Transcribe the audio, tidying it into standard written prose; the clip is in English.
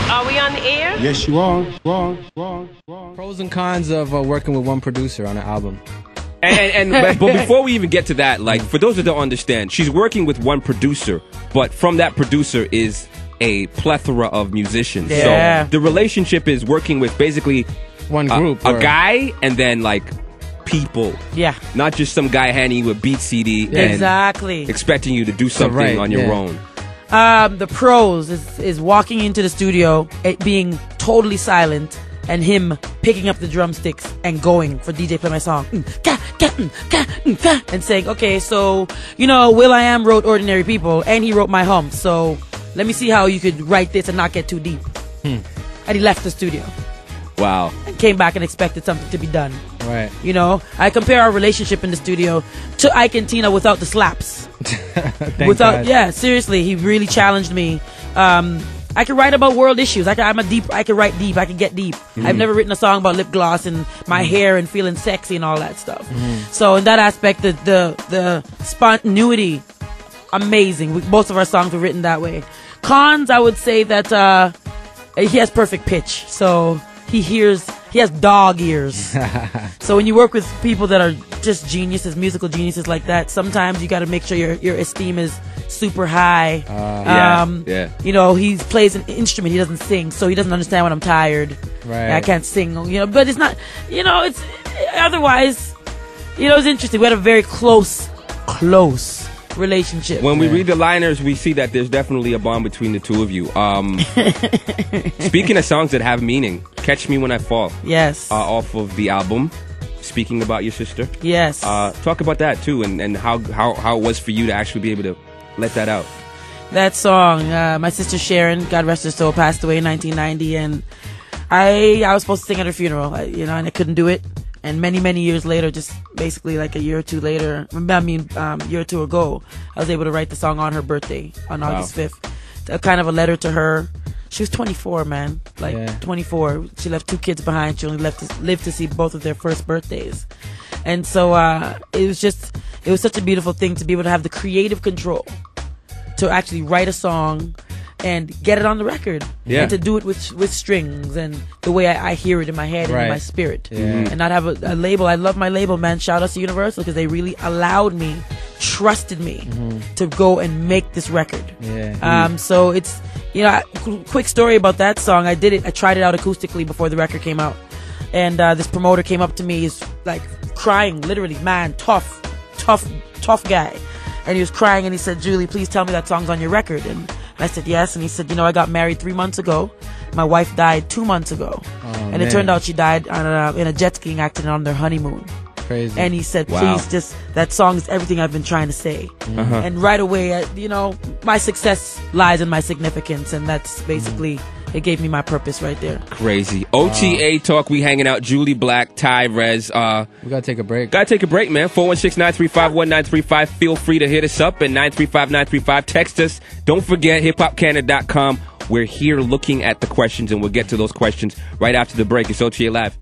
Are we on the air? Yes, you are. Pros and cons of working with one producer on an album. But before we even get to that, like, for those that don't understand, she's working with one producer, but from that producer is a plethora of musicians. Yeah. So the relationship is working with basically one group, a guy, and then like people. Yeah. Not just some guy handing you a beat CD and Exactly. expecting you to do something on your own. The pros is walking into the studio, it being totally silent, and him picking up the drumsticks and going for DJ play my song and saying, okay, so Will.i.am wrote Ordinary People and he wrote My Hum, so let me see how you could write this and not get too deep. And he left the studio. Wow. And came back and expected something to be done. Right. I compare our relationship in the studio to Ike and Tina without the slaps. Thank God. Yeah, seriously, he really challenged me. I can write about world issues. I can write deep. I can get deep. I've never written a song about lip gloss and my hair and feeling sexy and all that stuff. So in that aspect, the spontaneity, amazing. Most of our songs were written that way. Cons, I would say that he has perfect pitch. So he has dog ears. So when you work with people that are just geniuses, musical geniuses like that, sometimes you got to make sure your esteem is super high. He plays an instrument, he doesn't sing, so he doesn't understand when I'm tired. Right. I can't sing, but it's not, it's otherwise, it's interesting. We had a very close relationship. When we read the liners, we see that there's definitely a bond between the two of you. Speaking of songs that have meaning, Catch Me When I Fall. Yes. Off of the album, speaking about your sister. Yes. Talk about that too, and how it was for you to actually be able to let that out. That song, my sister Sharon, God rest her soul, passed away in 1990, and I was supposed to sing at her funeral, and I couldn't do it. And many years later, just basically like a year or two later, year or two ago, I was able to write the song on her birthday on August 5th. Kind of a letter to her. She was 24, man. 24. She left 2 kids behind. She only lived to see both of their first birthdays. And so it was such a beautiful thing to be able to have the creative control to actually write a song and get it on the record, and to do it with strings and the way I hear it in my head and in my spirit, and not have a label. I love my label, man. Shout out to Universal, because they really allowed me, trusted me to go and make this record. So it's quick story about that song. I tried it out acoustically before the record came out, and this promoter came up to me, he's like crying, literally, man, tough guy, and he was crying, and he said, "Jully, please tell me that song's on your record." And I said yes, and he said, I got married 3 months ago. My wife died 2 months ago, and it turned out she died in a jet skiing accident on their honeymoon. Crazy. And he said, please, that song is everything I've been trying to say. And right away, my success lies in my significance, and that's basically, it gave me my purpose right there. Crazy. OTA talk, we hanging out. Julie Black, Ty Rez. We gotta take a break. Gotta take a break, man. 416-935-1935. Feel free to hit us up at 935-935. Text us. Don't forget, hiphopcanada.com. We're here looking at the questions, and we'll get to those questions right after the break. It's OTA Live.